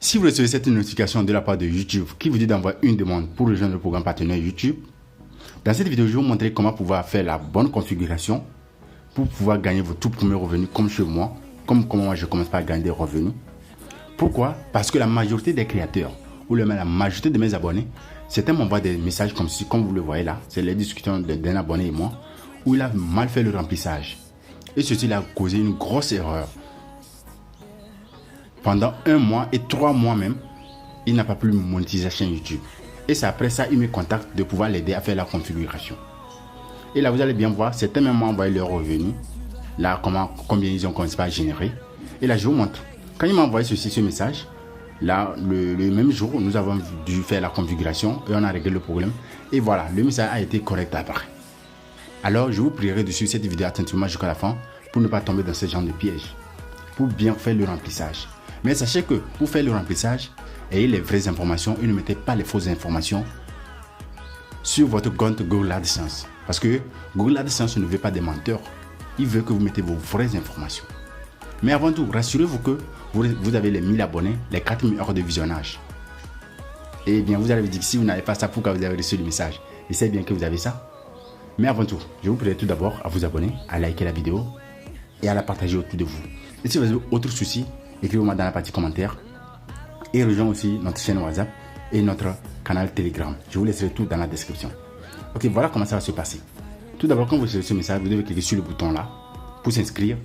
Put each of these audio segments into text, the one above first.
Si vous recevez cette notification de la part de YouTube qui vous dit d'envoyer une demande pour rejoindre le programme partenaire YouTube, dans cette vidéo, je vais vous montrer comment pouvoir faire la bonne configuration pour pouvoir gagner vos tout premiers revenus comme chez moi, comme comment moi je commence par gagner des revenus. Pourquoi? Parce que la majorité des créateurs ou la majorité de mes abonnés, certains m'envoient des messages comme si, comme vous le voyez là, c'est les discussions d'un abonné et moi, où il a mal fait le remplissage. Et ceci a causé une grosse erreur. Pendant 1 mois et 3 mois même, il n'a pas pu monétiser sa chaîne YouTube. Et c'est après ça, il me contacte de pouvoir l'aider à faire la configuration. Et là, vous allez bien voir, certains même m'ont envoyé leurs revenus. Là, combien ils ont commencé à générer. Et là, je vous montre. Quand il m'a envoyé ce message, là, le même jour, nous avons dû faire la configuration et on a réglé le problème. Et voilà, le message a été correct après. Alors, je vous prierai de suivre cette vidéo attentivement jusqu'à la fin pour ne pas tomber dans ce genre de piège. Pour bien faire le remplissage. Mais sachez que pour faire le remplissage, ayez les vraies informations et ne mettez pas les fausses informations sur votre compte Google AdSense. Parce que Google AdSense ne veut pas des menteurs. Il veut que vous mettez vos vraies informations. Mais avant tout, rassurez-vous que vous avez les 1000 abonnés, les 4000 heures de visionnage. Et bien, vous allez vous dire que si vous n'avez pas ça, pourquoi vous avez reçu le message? Et c'est bien que vous avez ça. Mais avant tout, je vous prie tout d'abord à vous abonner, à liker la vidéo et à la partager autour de vous. Et si vous avez autre souci, écrivez-moi dans la partie commentaire et rejoignez aussi notre chaîne WhatsApp et notre canal Telegram. Je vous laisserai tout dans la description. Ok, voilà comment ça va se passer. Tout d'abord, quand vous recevez ce message, vous devez cliquer sur le bouton là pour s'inscrire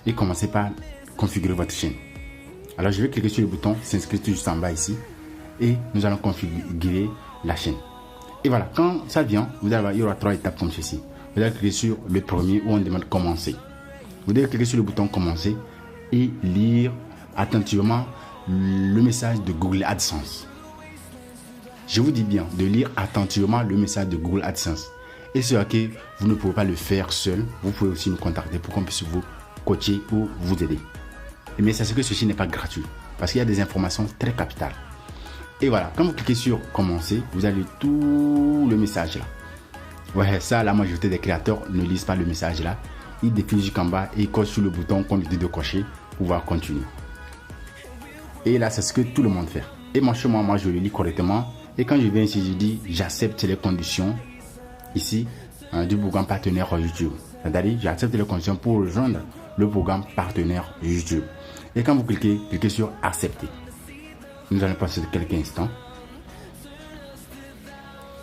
et commencer par configurer votre chaîne. Alors, je vais cliquer sur le bouton s'inscrire tout juste en bas ici et nous allons configurer la chaîne. Et voilà, quand ça vient, vous allez voir, il y aura 3 étapes comme ceci. Vous allez cliquer sur le premier où on demande commencer. Vous devez cliquer sur le bouton commencer et lire attentivement le message de Google AdSense. Je vous dis bien de lire attentivement le message de Google AdSense. Et c'est ok, vous ne pouvez pas le faire seul. Vous pouvez aussi nous contacter pour qu'on puisse vous coacher ou vous aider. Mais sachez que ceci n'est pas gratuit parce qu'il y a des informations très capitales. Et voilà, quand vous cliquez sur commencer, vous avez tout le message là. Ouais, ça, la majorité des créateurs ne lisent pas le message là. Ils défilent jusqu'en bas et ils cochent sur le bouton qu'on lui dit de cocher pour pouvoir continuer. Et là, c'est ce que tout le monde fait. Et moi, chez moi, je le lis correctement. Et quand je viens ici, je dis j'accepte les conditions ici du programme partenaire YouTube. C'est-à-dire, j'accepte les conditions pour rejoindre le programme partenaire YouTube. Et quand vous cliquez sur accepter. Nous allons passer quelques instants.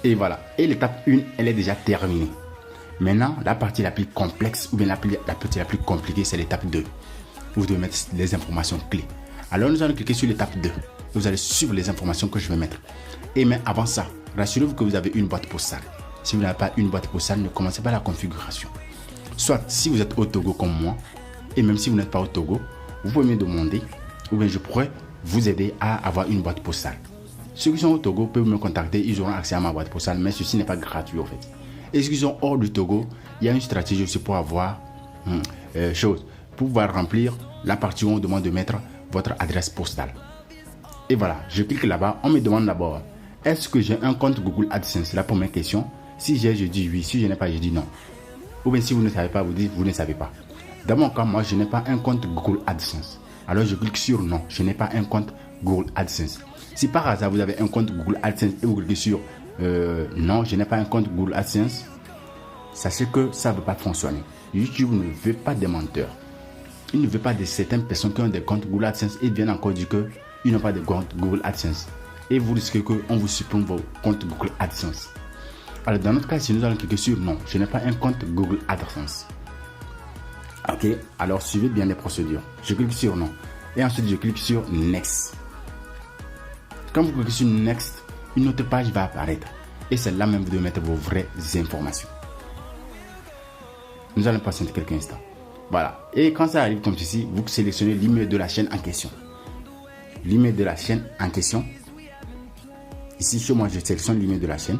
Et voilà. Et l'étape 1, elle est déjà terminée. Maintenant, la partie la plus complexe ou bien la partie la plus compliquée, c'est l'étape 2. Vous devez mettre les informations clés. Alors, nous allons cliquer sur l'étape 2. Vous allez suivre les informations que je vais mettre. Et mais avant ça, rassurez-vous que vous avez une boîte postale. Si vous n'avez pas une boîte postale, ne commencez pas la configuration. Soit si vous êtes au Togo comme moi, et même si vous n'êtes pas au Togo, vous pouvez me demander, ou bien je pourrais vous aider à avoir une boîte postale. Ceux qui sont au Togo peuvent me contacter, ils auront accès à ma boîte postale, mais ceci n'est pas gratuit en fait. Et ceux qui sont hors du Togo, il y a une stratégie aussi pour avoir pour pouvoir remplir la partie où on demande de mettre votre adresse postale. Et voilà, je clique là-bas, on me demande d'abord, est-ce que j'ai un compte Google AdSense? C'est la première question. Si j'ai, je dis oui. Si je n'ai pas, je dis non. Ou bien si vous ne savez pas, vous dites vous ne savez pas. Dans mon cas, moi, je n'ai pas un compte Google AdSense. Alors, je clique sur non. Je n'ai pas un compte Google AdSense. Si par hasard, vous avez un compte Google AdSense et vous cliquez sur non, je n'ai pas un compte Google AdSense, sachez que ça ne veut pas fonctionner. YouTube ne veut pas des menteurs. Il ne veut pas de certaines personnes qui ont des comptes Google AdSense et viennent encore dire qu'ils n'ont pas de compte Google AdSense. Et vous risquez qu'on vous supprime vos comptes Google AdSense. Alors, dans notre cas, si nous allons cliquer sur non, je n'ai pas un compte Google AdSense. Ok, alors suivez bien les procédures. Je clique sur non. Et ensuite, je clique sur next. Quand vous cliquez sur next, une autre page va apparaître. Et c'est là même vous devez mettre vos vraies informations. Nous allons patienter quelques instants. Voilà. Et quand ça arrive comme ceci, vous sélectionnez l'email de la chaîne en question. L'email de la chaîne en question. Ici, chez moi, je sélectionne l'email de la chaîne.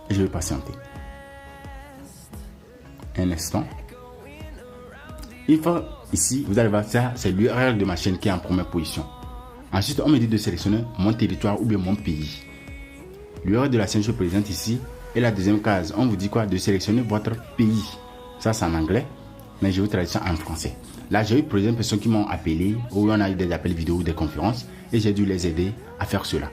Et je vais patienter. Un instant. Une fois ici, vous allez voir ça, c'est l'URL de ma chaîne qui est en première position. Ensuite, on me dit de sélectionner mon territoire ou bien mon pays. L'URL de la chaîne se présente ici. Et la deuxième case, on vous dit quoi? De sélectionner votre pays. Ça, c'est en anglais. Mais je vais traduire ça en français. Là, j'ai eu plusieurs personnes qui m'ont appelé, ou on a eu des appels vidéo ou des conférences, et j'ai dû les aider à faire cela.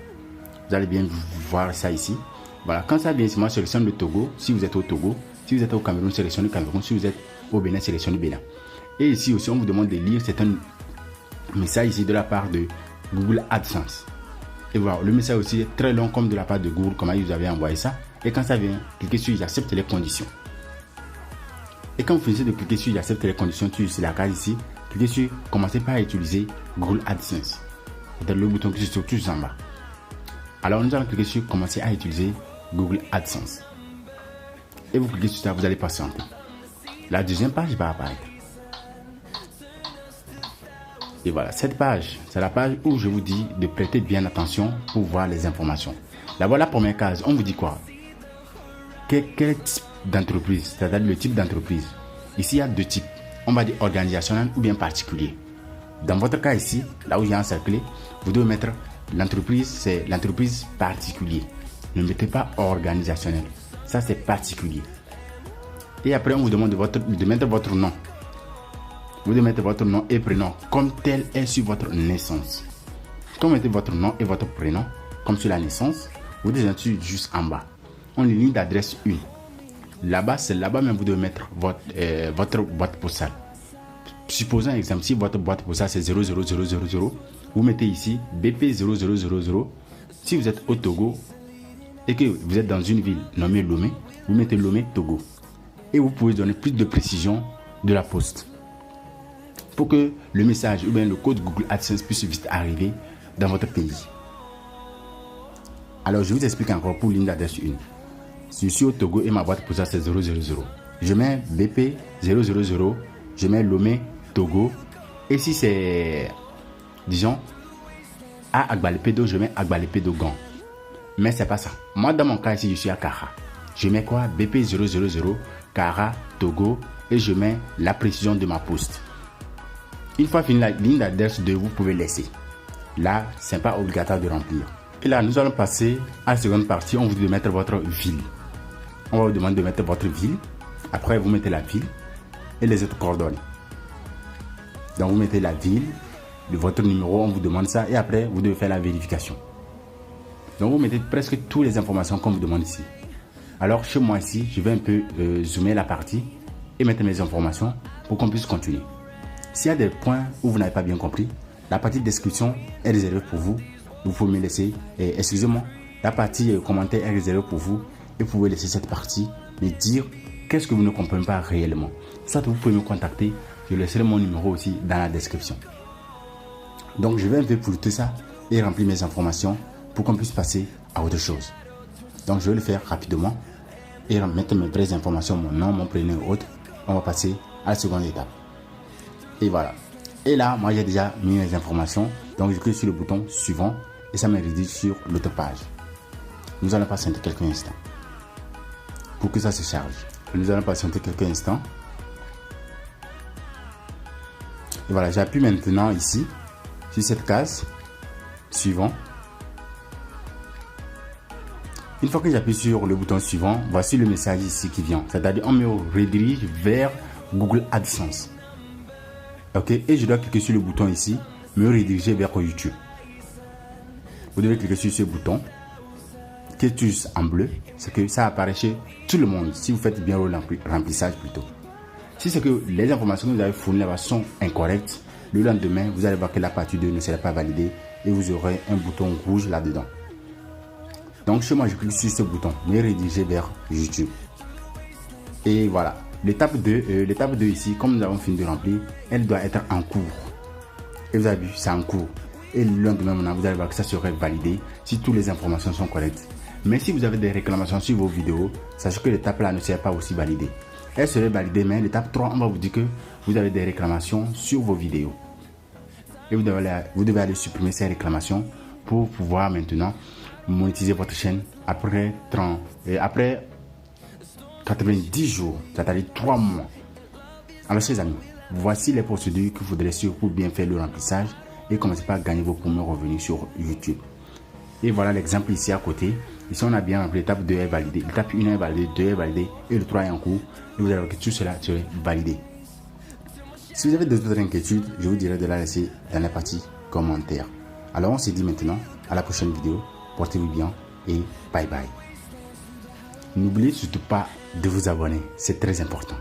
Vous allez bien voir ça ici. Voilà, quand ça vient ici, moi, je sélectionne le Togo, si vous êtes au Togo. Si vous êtes au Cameroun, sélectionnez le Cameroun. Si vous êtes au Bénin, sélectionnez le Bénin. Et ici aussi, on vous demande de lire certains messages ici de la part de Google AdSense. Et voilà, le message aussi est très long comme de la part de Google, comment ils vous avez envoyé ça. Et quand ça vient, cliquez sur j'accepte les conditions. Et quand vous finissez de cliquer sur j'accepte les conditions, sur la case ici, cliquez sur commencez par utiliser Google AdSense. C'est le bouton qui se trouve tout en bas. Alors nous allons cliquer sur commencer à utiliser Google AdSense. Et vous cliquez sur ça, vous allez patienter. La deuxième page va apparaître. Et voilà, cette page, c'est la page où je vous dis de prêter bien attention pour voir les informations. Là, voilà la première case, on vous dit quoi? Quel type d'entreprise, c'est-à-dire le type d'entreprise. Ici, il y a deux types. On va dire organisationnel ou bien particulier. Dans votre cas ici, là où j'ai encerclé, vous devez mettre l'entreprise, c'est l'entreprise particulier. Ne mettez pas organisationnel. Ça, c'est particulier. Et après, on vous demande de mettre votre nom. Vous devez mettre votre nom et prénom comme tel est sur votre naissance. Quand vous mettez votre nom et votre prénom comme sur la naissance, vous devez juste en bas. On ligne d'adresse 1. Là-bas, c'est là-bas même vous devez mettre votre boîte postale. Supposons un exemple, si votre boîte postale c'est 00000, vous mettez ici BP 0000. Si vous êtes au Togo et que vous êtes dans une ville nommée Lomé, vous mettez Lomé Togo. Et vous pouvez donner plus de précision de la poste pour que le message ou bien le code Google AdSense puisse vite arriver dans votre pays. Alors je vous explique encore pour ligne d'adresse 1. Je suis au Togo et ma boîte postale c'est 000. Je mets BP 000, je mets Lomé Togo. Et si c'est, disons, à Agbalepedo, je mets Agbalepedo Gand. Mais c'est pas ça. Moi dans mon cas ici, je suis à Kara. Je mets quoi? BP 000, Kara, Togo. Et je mets la précision de ma poste. Une fois fini la ligne d'adresse 2, vous pouvez laisser. Là, ce n'est pas obligatoire de remplir. Et là, nous allons passer à la seconde partie. On vous dit de mettre votre ville. On va vous demander de mettre votre ville. Après, vous mettez la ville et les autres coordonnées. Donc, vous mettez la ville, votre numéro, on vous demande ça. Et après, vous devez faire la vérification. Donc, vous mettez presque toutes les informations qu'on vous demande ici. Alors, chez moi ici, je vais un peu zoomer la partie et mettre mes informations pour qu'on puisse continuer. S'il y a des points où vous n'avez pas bien compris, la partie description est réservée pour vous. Vous pouvez me laisser, excusez-moi, la partie commentaire est réservée pour vous. Et vous pouvez laisser cette partie, me dire qu'est-ce que vous ne comprenez pas réellement. Soit vous pouvez me contacter, je laisserai mon numéro aussi dans la description. Donc je vais un peu pour tout ça et remplir mes informations pour qu'on puisse passer à autre chose. Donc je vais le faire rapidement et mettre mes vraies informations, mon nom, mon prénom et autres. On va passer à la seconde étape. Et voilà. Et là, moi j'ai déjà mis mes informations. Donc je clique sur le bouton suivant et ça me redirige sur l'autre page. Nous allons patienter quelques instants pour que ça se charge. Nous allons patienter quelques instants. Et voilà, j'appuie maintenant ici sur cette case suivant. Une fois que j'appuie sur le bouton suivant, voici le message ici qui vient. C'est-à-dire on me redirige vers Google AdSense. Ok, et je dois cliquer sur le bouton ici, me rediriger vers YouTube. Vous devez cliquer sur ce bouton qui est juste en bleu, c'est que ça apparaît chez tout le monde si vous faites bien le remplissage plutôt. Si c'est que les informations que vous avez fournies là-bas sont incorrectes, le lendemain, vous allez voir que la partie 2 ne sera pas validée et vous aurez un bouton rouge là-dedans. Donc chez moi, je clique sur ce bouton, me rediriger vers YouTube. Et voilà. L'étape 2 ici, comme nous avons fini de remplir, elle doit être en cours. Et vous avez vu, c'est en cours. Et le lendemain, maintenant, vous allez voir que ça serait validé si toutes les informations sont correctes. Mais si vous avez des réclamations sur vos vidéos, sachez que l'étape là ne sera pas aussi validée. Elle serait validée, mais l'étape 3, on va vous dire que vous avez des réclamations sur vos vidéos. Et vous devez aller supprimer ces réclamations pour pouvoir maintenant monétiser votre chaîne après 90 jours, c'est-à-dire 3 mois. Alors, chers amis, voici les procédures qu'il faudrait suivre pour bien faire le remplissage et commencer par gagner vos premiers revenus sur YouTube. Et voilà l'exemple ici à côté. Ici, on a bien rempli l'étape 2 est validée, l'étape 1 est validée, 2 est validée et le 3 est en cours. Et vous allez voir que tout cela serait validé. Si vous avez d'autres inquiétudes, je vous dirai de la laisser dans la partie commentaires. Alors on se dit maintenant à la prochaine vidéo. Portez-vous bien et bye bye. N'oubliez surtout pas de vous abonner, c'est très important.